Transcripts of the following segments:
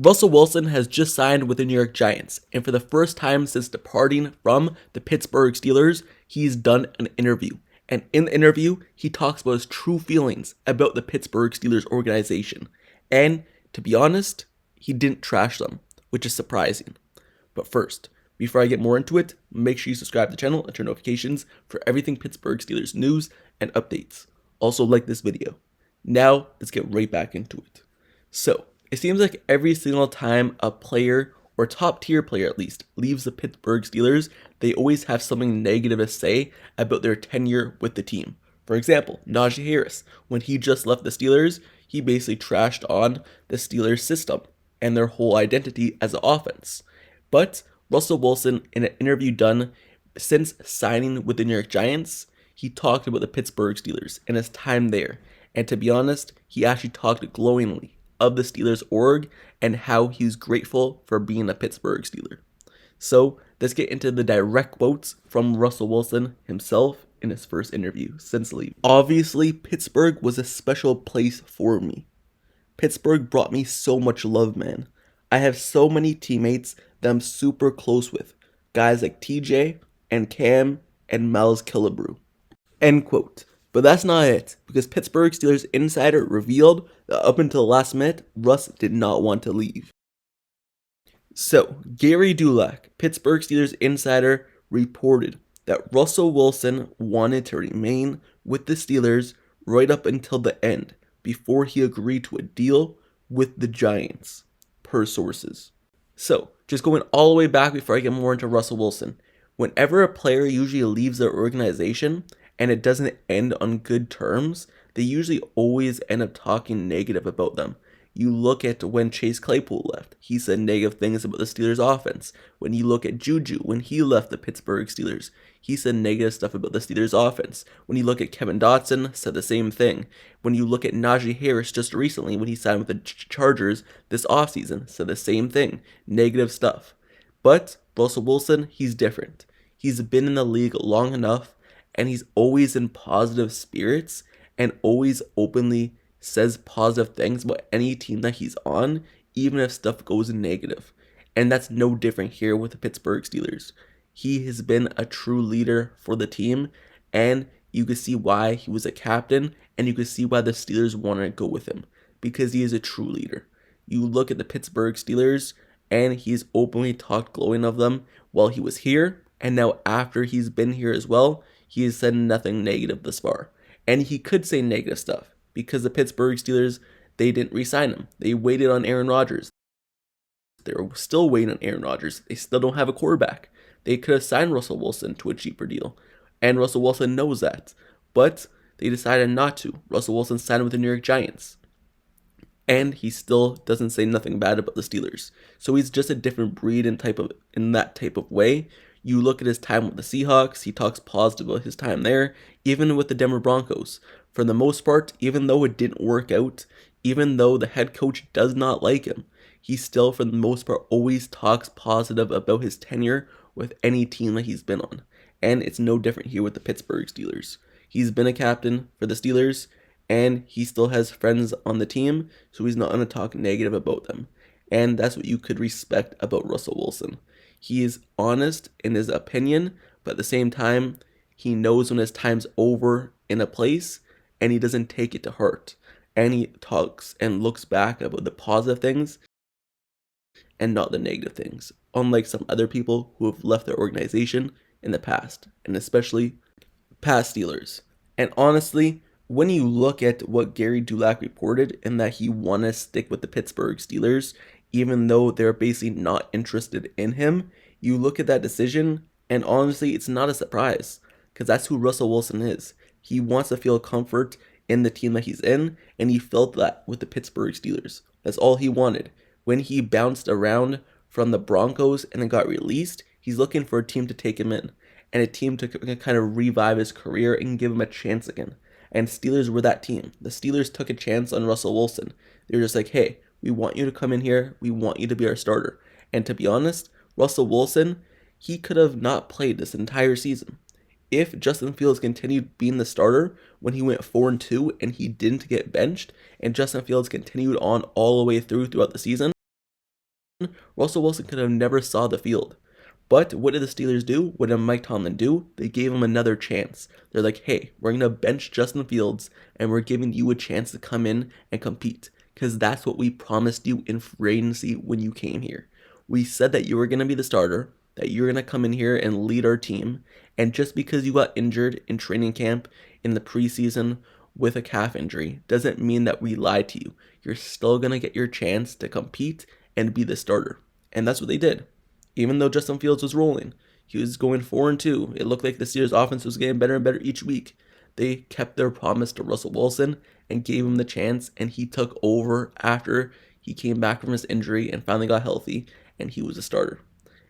Russell Wilson has just signed with the New York Giants, and for the first time since departing from the Pittsburgh Steelers, he's done an interview. And in the interview, he talks about his true feelings about the Pittsburgh Steelers organization. And to be honest, he didn't trash them, which is surprising. But first, before I get more into it, make sure you subscribe to the channel and turn notifications for everything Pittsburgh Steelers news and updates. Also like this video. Now, let's get right back into it. So, it seems like every single time a player, or top tier player at least, leaves the Pittsburgh Steelers, they always have something negative to say about their tenure with the team. For example, Najee Harris, when he just left the Steelers, he basically trashed on the Steelers system and their whole identity as an offense. But Russell Wilson, in an interview done since signing with the New York Giants, he talked about the Pittsburgh Steelers and his time there. And to be honest, he actually talked glowingly of the Steelers org and how he's grateful for being a Pittsburgh Steeler. So let's get into the direct quotes from Russell Wilson himself in his first interview since leaving. Obviously, Pittsburgh was a special place for me. Pittsburgh brought me so much love, man. I have so many teammates that I'm super close with. Guys like TJ and Cam and Miles Killebrew. End quote. But that's not it, because Pittsburgh Steelers insider revealed that up until the last minute, Russ did not want to leave. So, Gary Dulac, Pittsburgh Steelers insider, reported that Russell Wilson wanted to remain with the Steelers right up until the end, before he agreed to a deal with the Giants, per sources. So, just going all the way back before I get more into Russell Wilson, whenever a player usually leaves their organization, and it doesn't end on good terms, they usually always end up talking negative about them. You look at when Chase Claypool left, he said negative things about the Steelers offense. When you look at Juju, when he left the Pittsburgh Steelers, he said negative stuff about the Steelers offense. When you look at Kevin Dotson, said the same thing. When you look at Najee Harris just recently, when he signed with the Chargers this offseason, said the same thing, negative stuff. But Russell Wilson, he's different. He's been in the league long enough, and he's always in positive spirits and always openly says positive things about any team that he's on, even if stuff goes negative. And that's no different here with the Pittsburgh Steelers. He has been a true leader for the team, and you can see why he was a captain, and you can see why the Steelers wanted to go with him, because he is a true leader. You look at the Pittsburgh Steelers, and he's openly talked glowing of them while he was here, and now after he's been here as well, he has said nothing negative thus far. And he could say negative stuff because the Pittsburgh Steelers, they didn't re-sign him. They waited on Aaron Rodgers. They're still waiting on Aaron Rodgers. They still don't have a quarterback. They could have signed Russell Wilson to a cheaper deal. And Russell Wilson knows that. But they decided not to. Russell Wilson signed with the New York Giants. And he still doesn't say nothing bad about the Steelers. So he's just a different breed in that type of way. You look at his time with the Seahawks, he talks positive about his time there, even with the Denver Broncos. For the most part, even though it didn't work out, even though the head coach does not like him, he still, for the most part, always talks positive about his tenure with any team that he's been on. And it's no different here with the Pittsburgh Steelers. He's been a captain for the Steelers, and he still has friends on the team, so he's not going to talk negative about them. And that's what you could respect about Russell Wilson. He is honest in his opinion, but at the same time, he knows when his time's over in a place, and he doesn't take it to heart. And he talks and looks back about the positive things and not the negative things, unlike some other people who have left their organization in the past, and especially past Steelers. And honestly, when you look at what Gary Dulac reported and that he wanted to stick with the Pittsburgh Steelers, even though they're basically not interested in him, you look at that decision, and honestly, it's not a surprise, because that's who Russell Wilson is. He wants to feel comfort in the team that he's in, and he felt that with the Pittsburgh Steelers. That's all he wanted. When he bounced around from the Broncos and then got released, he's looking for a team to take him in, and a team to kind of revive his career and give him a chance again. And Steelers were that team. The Steelers took a chance on Russell Wilson. They were just like, hey, we want you to come in here. We want you to be our starter. And to be honest, Russell Wilson, he could have not played this entire season. If Justin Fields continued being the starter when he went 4-2 and he didn't get benched, and Justin Fields continued on all the way throughout the season, Russell Wilson could have never saw the field. But what did the Steelers do? What did Mike Tomlin do? They gave him another chance. They're like, hey, we're going to bench Justin Fields, and we're giving you a chance to come in and compete. Because that's what we promised you in free agency when you came here. We said that you were going to be the starter, that you're going to come in here and lead our team. And just because you got injured in training camp in the preseason with a calf injury doesn't mean that we lied to you. You're still going to get your chance to compete and be the starter. And that's what they did. Even though Justin Fields was rolling, he was going 4-2. It looked like the Steelers offense was getting better and better each week. They kept their promise to Russell Wilson and gave him the chance, and he took over after he came back from his injury and finally got healthy, and he was a starter.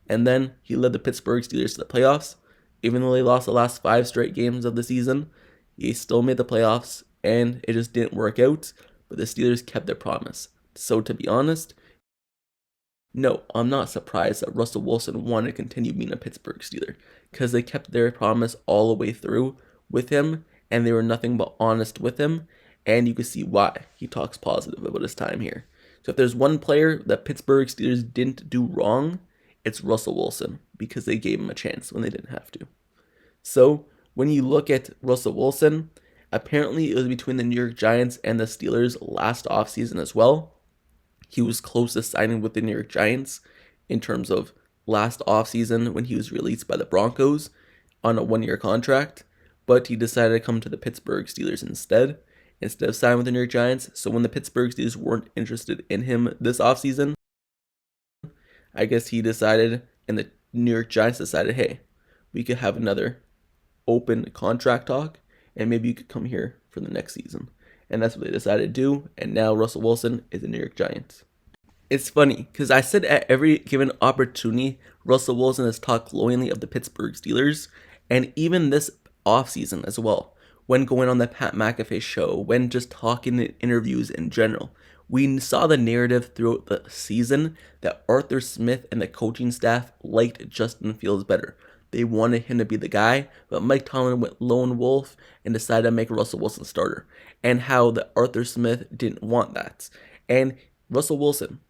And then he led the Pittsburgh Steelers to the playoffs. Even though they lost the last 5 straight games of the season, he still made the playoffs, and it just didn't work out, but the Steelers kept their promise. So to be honest, no, I'm not surprised that Russell Wilson wanted to continue being a Pittsburgh Steeler, because they kept their promise all the way through with him, and they were nothing but honest with him, and you can see why he talks positive about his time here. So if there's one player that Pittsburgh Steelers didn't do wrong, it's Russell Wilson, because they gave him a chance when they didn't have to. So when you look at Russell Wilson, apparently it was between the New York Giants and the Steelers last offseason as well. He was close to signing with the New York Giants in terms of last offseason when he was released by the Broncos on a 1-year contract, but he decided to come to the Pittsburgh Steelers instead of signing with the New York Giants. So when the Pittsburgh Steelers weren't interested in him this offseason, I guess he decided, and the New York Giants decided, hey, we could have another open contract talk, and maybe you could come here for the next season. And that's what they decided to do, and now Russell Wilson is the New York Giants. It's funny, because I said at every given opportunity, Russell Wilson has talked glowingly of the Pittsburgh Steelers, and even this offseason as well, when going on the Pat McAfee show, when just talking in interviews in general. We saw the narrative throughout the season that Arthur Smith and the coaching staff liked Justin Fields better. They wanted him to be the guy, but Mike Tomlin went lone wolf and decided to make Russell Wilson starter. And how the Arthur Smith didn't want that. And Russell Wilson,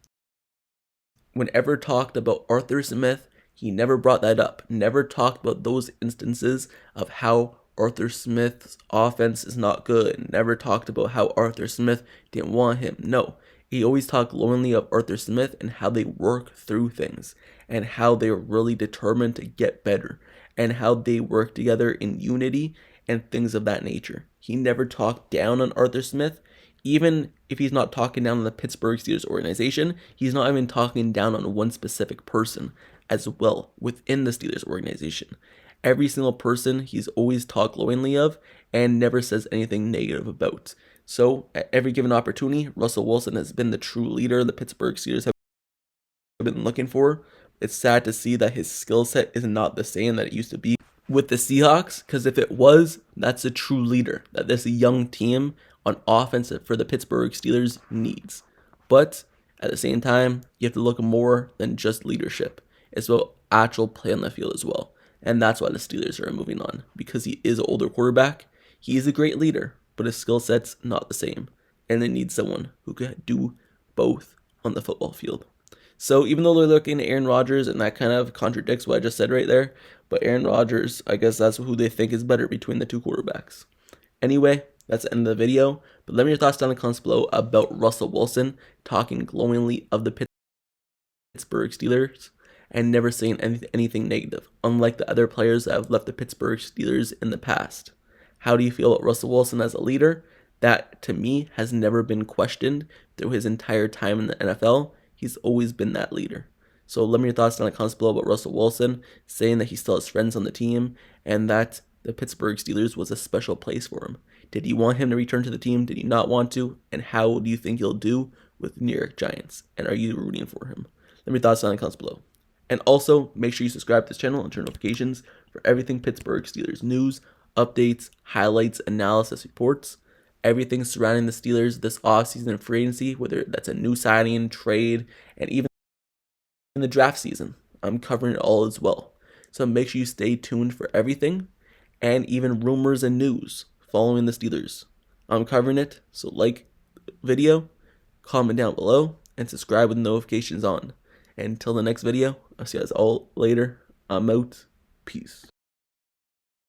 whenever talked about Arthur Smith, he never brought that up. Never talked about those instances of how Arthur Smith's offense is not good. Never talked about how Arthur Smith didn't want him. No, he always talked glowingly of Arthur Smith and how they work through things and how they are really determined to get better and how they work together in unity and things of that nature. He never talked down on Arthur Smith. Even if he's not talking down on the Pittsburgh Steelers organization, he's not even talking down on one specific person as well within the Steelers organization. Every single person he's always talked glowingly of and never says anything negative about. So at every given opportunity, Russell Wilson has been the true leader the Pittsburgh Steelers have been looking for. It's sad to see that his skill set is not the same that it used to be with the Seahawks, because if it was, that's a true leader that this young team on offense for the Pittsburgh Steelers needs. But at the same time, you have to look more than just leadership. It's about actual play on the field as well. And that's why the Steelers are moving on, because he is an older quarterback. He is a great leader, but his skill set's not the same. And they need someone who could do both on the football field. So even though they're looking at Aaron Rodgers, and that kind of contradicts what I just said right there, but Aaron Rodgers, I guess that's who they think is better between the two quarterbacks. Anyway, that's the end of the video. But let me know your thoughts down in the comments below about Russell Wilson talking glowingly of the Pittsburgh Steelers and never saying anything negative, unlike the other players that have left the Pittsburgh Steelers in the past. How do you feel about Russell Wilson as a leader? That, to me, has never been questioned through his entire time in the NFL. He's always been that leader. So let me know your thoughts down in the comments below about Russell Wilson, saying that he still has friends on the team, and that the Pittsburgh Steelers was a special place for him. Did you want him to return to the team? Did you not want to? And how do you think he'll do with the New York Giants? And are you rooting for him? Let me know your thoughts down in the comments below. And also, make sure you subscribe to this channel and turn notifications for everything Pittsburgh Steelers news, updates, highlights, analysis, reports, everything surrounding the Steelers this offseason and free agency, whether that's a new signing, trade, and even in the draft season. I'm covering it all as well. So make sure you stay tuned for everything, and even rumors and news following the Steelers. I'm covering it, so like the video, comment down below, and subscribe with notifications on. And until the next video, I'll see you guys all later. I'm out. Peace.